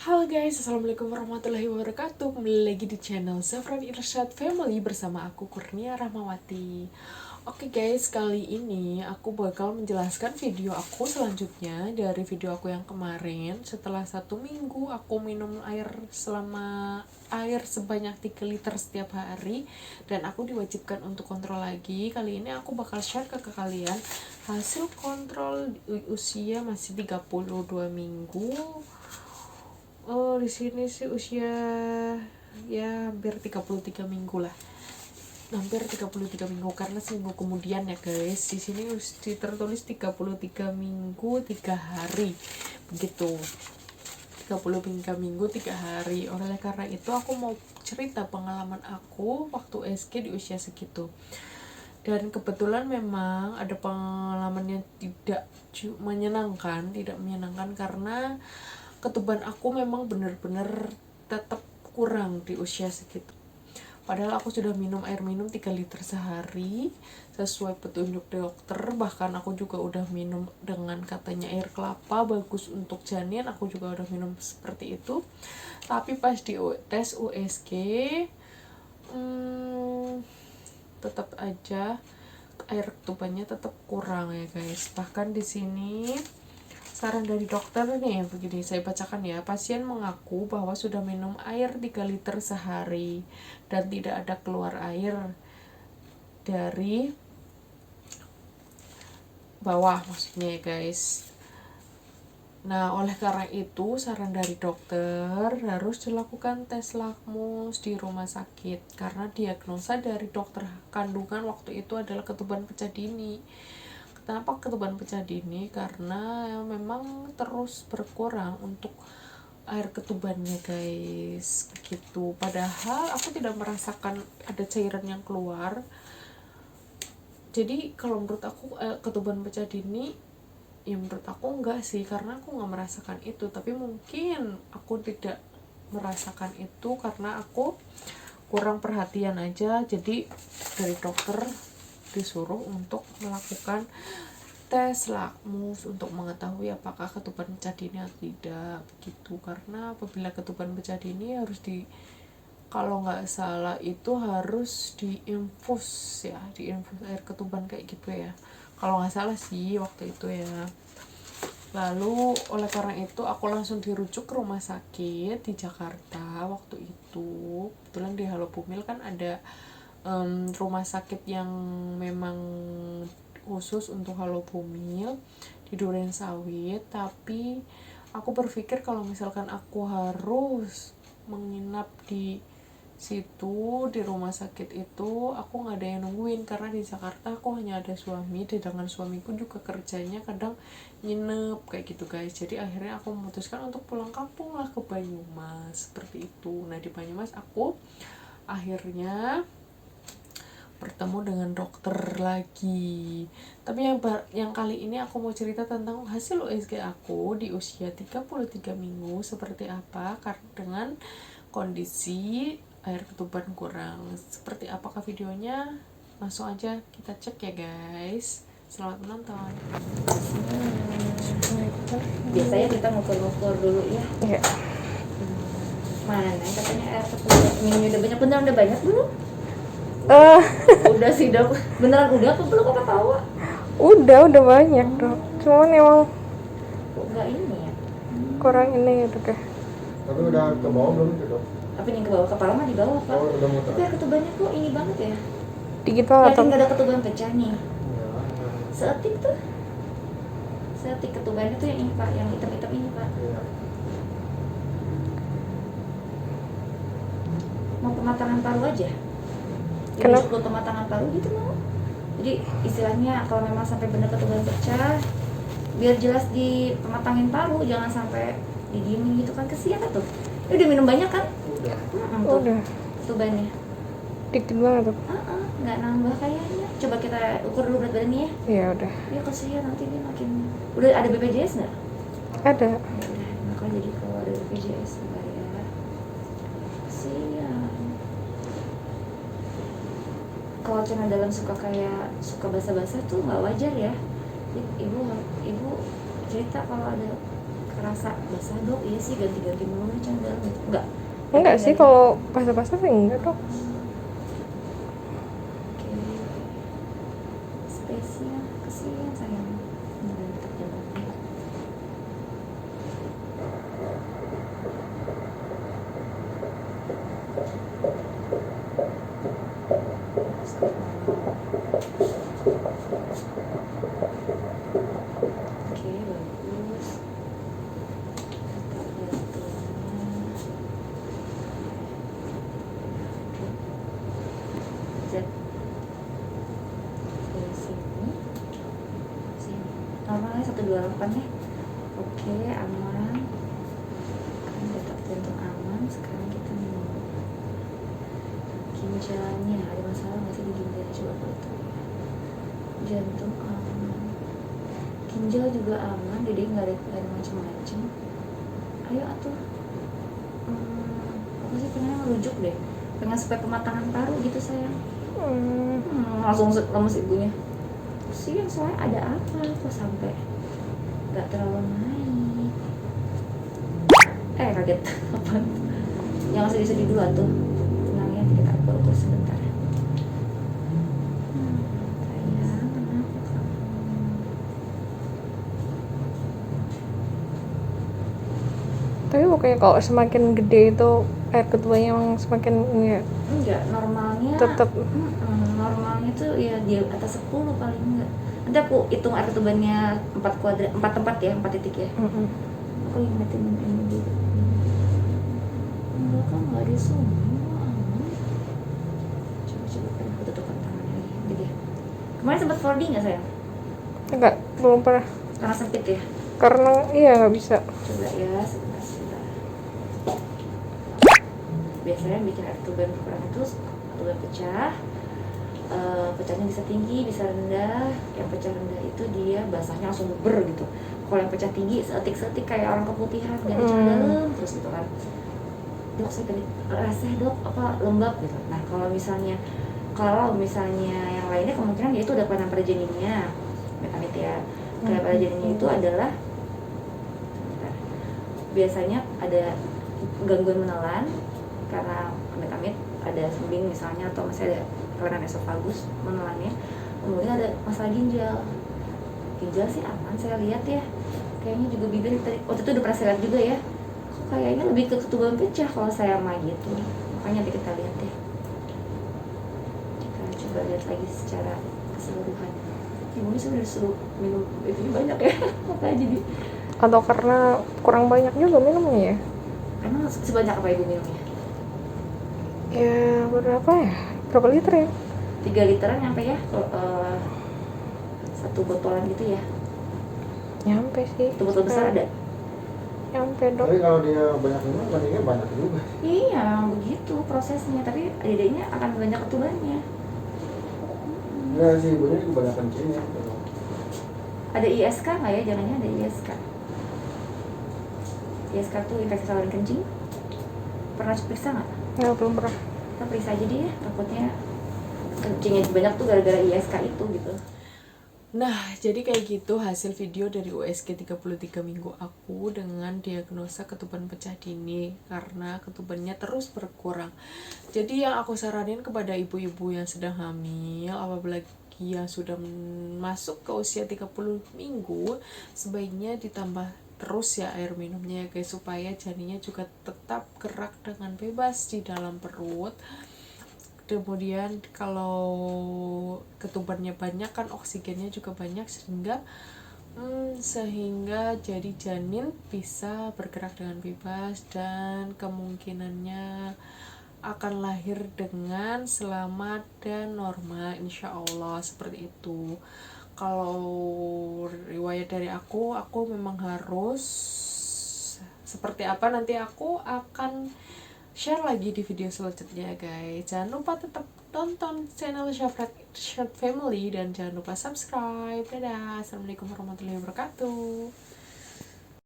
Halo guys, assalamualaikum warahmatullahi wabarakatuh. Kembali lagi di channel Zafran Irsyad Family bersama aku Kurnia Rahmawati. Oke guys, kali ini aku bakal menjelaskan video aku selanjutnya dari video aku yang kemarin. Setelah 1 minggu aku minum air sebanyak 3 liter setiap hari dan aku diwajibkan untuk kontrol lagi. Kali ini aku bakal share ke kalian hasil kontrol usia masih 32 minggu. Di sini sih usia ya hampir 33 minggu lah. Hampir 33 minggu karena seminggu kemudian ya guys. Di sini tertulis 33 minggu 3 hari. Begitu. 33 minggu 3 hari. Oleh karena itu aku mau cerita pengalaman aku waktu SG di usia segitu. Dan kebetulan memang ada pengalaman yang tidak menyenangkan karena ketuban aku memang benar-benar tetap kurang di usia segitu. Padahal aku sudah minum air minum 3 liter sehari sesuai petunjuk dokter. Bahkan aku juga udah minum dengan katanya air kelapa bagus untuk janin. Aku juga udah minum seperti itu. Tapi pas di tes USG tetap aja air ketubannya tetap kurang ya guys. Bahkan di sini saran dari dokter nih begini, saya bacakan ya. Pasien mengaku bahwa sudah minum air 3 liter sehari dan tidak ada keluar air dari bawah maksudnya ya guys. Nah, oleh karena itu saran dari dokter harus dilakukan tes lakmus di rumah sakit karena diagnosa dari dokter kandungan waktu itu adalah ketuban pecah dini. Kenapa ketuban pecah dini? Karena memang terus berkurang untuk air ketubannya guys, begitu. Padahal aku tidak merasakan ada cairan yang keluar. Jadi kalau menurut aku ketuban pecah dini, ya menurut aku enggak sih, karena aku nggak merasakan itu. Tapi mungkin aku tidak merasakan itu karena aku kurang perhatian aja. Jadi dari dokter disuruh untuk melakukan tes lakmus untuk mengetahui apakah ketuban pecah dini atau tidak, begitu. Karena apabila ketuban pecah dini kalau nggak salah itu harus diinfus air ketuban kayak gitu ya, kalau nggak salah sih waktu itu ya. Lalu oleh karena itu aku langsung dirujuk ke rumah sakit di Jakarta waktu itu. Kebetulan di Halo Bumil kan ada rumah sakit yang memang khusus untuk Halo Bumil di Duren Sawit. Tapi aku berpikir kalau misalkan aku harus menginap di situ di rumah sakit itu, aku nggak ada yang nungguin karena di Jakarta aku hanya ada suami, dan dengan suamiku juga kerjanya kadang nginep kayak gitu guys. Jadi akhirnya aku memutuskan untuk pulang kampung lah ke Banyumas seperti itu. Nah di Banyumas aku akhirnya bertemu dengan dokter lagi. Tapi yang kali ini aku mau cerita tentang hasil USG aku di usia 33 minggu seperti apa dengan kondisi air ketuban kurang. Seperti apakah videonya? Langsung aja kita cek ya guys. Selamat menonton. Biasanya kita ngukur-ngukur dulu ya. Iya. Mana katanya air ketuban minumnya udah banyak belum? Udah sih dok, beneran udah apa belum, kok ketawa? Udah banyak dok, cuman emang Kok nggak ini ya? kurang ini ya dok ya. Tapi udah ke bawah belum itu dok? Apa nih, ke bawah, kepala mah di bawah pak. Oh udah muter. Tapi air ketubannya kok ini banget ya? Dikit banget Yakin dok. nggak ada ketuban pecah nih? Ya. Seetik tuh, seetik ketubannya tuh yang ini pak, yang hitam-hitam ini pak. Iya. Mau pematangan paru aja? Kenapa? Jadi pematangan paru gitu mau? Jadi istilahnya kalau memang sampai benar ketuban pecah, biar jelas di pematangin paru, jangan sampai didiemin gitu kan, kesian tuh. Ini udah minum banyak kan? Udah. Tuh, Udah ketubannya. dikit banget dok. Nggak nambah kayaknya. Coba kita ukur dulu berat badannya ya. Iya udah. Ya kasihan nanti dia makin. Udah ada BPJS nggak? Ada. Ya udah, maka jadi kalau ada BPJS enggak ya. Kasihan. Kalau cina dalam suka basa-basa tuh nggak wajar ya. Ibu cerita kalau ada kerasa basah dok. Iya sih, ganti-ganti mulu can dalam gitu. Enggak sih, kalau basah-basah sih enggak dok. Oke. Spesial, kesian sayang. Beneran detak jantungnya. Oke, bagus. Detak jantungnya. Zat. Dari sini normalnya 128 ya. Oke, aman kan, detak jantung aman. Sekarang kita minum. Ginjalnya ada masalah nggak sih di ginjalnya, coba kalau itu jantung aman, ginjal juga aman, jadi nggak ada macam-macam. Ayo atuh, aku sih pengen ngerujuk deh, pengen supaya pematangan paru gitu sayang. Langsung lemes ibunya. Sih yang soalnya ada apa kok sampai nggak terlalu naik. Kaget apa? Jangan sedih-sedih dulu atuh. Tenang ya, kita ukur sebentar. Sayang, kenapa kamu? Tapi bukannya kalau semakin gede itu air ketuanya emang semakin Enggak, normalnya tetap. normalnya tuh ya di atas 10 paling enggak. Nanti aku hitung air ketubannya 4 tempat ya, 4 titik ya. Aku ingetin ini dulu. Enggak kan, enggak ada semua aman. Coba kan aku tutupkan tangannya lagi gitu ya. Kemarin sempat 4D nggak sayang? Enggak, belum pernah. Karena sempit ya. Karena iya nggak bisa. Coba ya, sebentar. Biasanya bikin air ketuban berkurang itu ketuban pecah. Pecahnya bisa tinggi, bisa rendah. Yang pecah rendah itu dia basahnya langsung ber gitu. Kalau yang pecah tinggi, seetik-seetik kayak orang keputihan, ganti celana dalam terus gitu kan. Dok, saya tadi rasa dok apa lembab gitu. Nah kalau misalnya yang lainnya kemungkinan dia itu udah kelihatan pada janinnya, metamit ya. Kayak pada janinnya itu adalah biasanya ada gangguan menelan karena amit-amit ada sembing misalnya, atau masih ada kelainan esofagus menelannya. Kemudian ada masalah ginjal sih aman saya lihat ya, kayaknya juga bibir tadi waktu itu udah pernah saya lihat juga ya, kok kayaknya lebih ke ketuban pecah kalau saya mah gitu. Makanya nanti kita lihat deh, kita coba lihat lagi secara keseluruhan. Ibu sudah disuruh minum itu banyak ya makanya jadi, Atau karena kurang banyak juga minumnya ya? emang sebanyak apa ibu minumnya? Ya berapa ya? Berapa liter ya? 3 literan nyampe ya, satu botolan gitu ya. Nyampe sih. Satu botol besar ada. Nyampe dok. Tapi kalau dia banyak minum, bandingnya banyak juga. Iya, begitu prosesnya. Tapi dedeknya akan banyak ketubannya. Enggak sih, ibunya juga banyak kencingnya. Ada ISK nggak ya? Jangannya ada ISK. ISK tuh infeksi saluran kencing. Pernah periksa nggak? Nggak, belum pernah. Kita periksa aja deh ya. Takutnya kencingnya banyak tuh gara-gara ISK itu gitu. Nah, jadi kayak gitu hasil video dari USG 33 minggu aku dengan diagnosa ketuban pecah dini karena ketubannya terus berkurang. Jadi yang aku saranin kepada ibu-ibu yang sedang hamil, apalagi yang sudah masuk ke usia 30 minggu, sebaiknya ditambah terus ya air minumnya ya guys, supaya janinnya juga tetap gerak dengan bebas di dalam perut. Kemudian kalau ketubannya banyak kan oksigennya juga banyak sehingga jadi janin bisa bergerak dengan bebas dan kemungkinannya akan lahir dengan selamat dan normal, insya Allah seperti itu. Kalau riwayat dari aku memang harus seperti apa nanti aku akan share lagi di video selanjutnya guys. Jangan lupa tetap tonton channel Short Family dan jangan lupa subscribe. Dadah, assalamualaikum warahmatullahi wabarakatuh.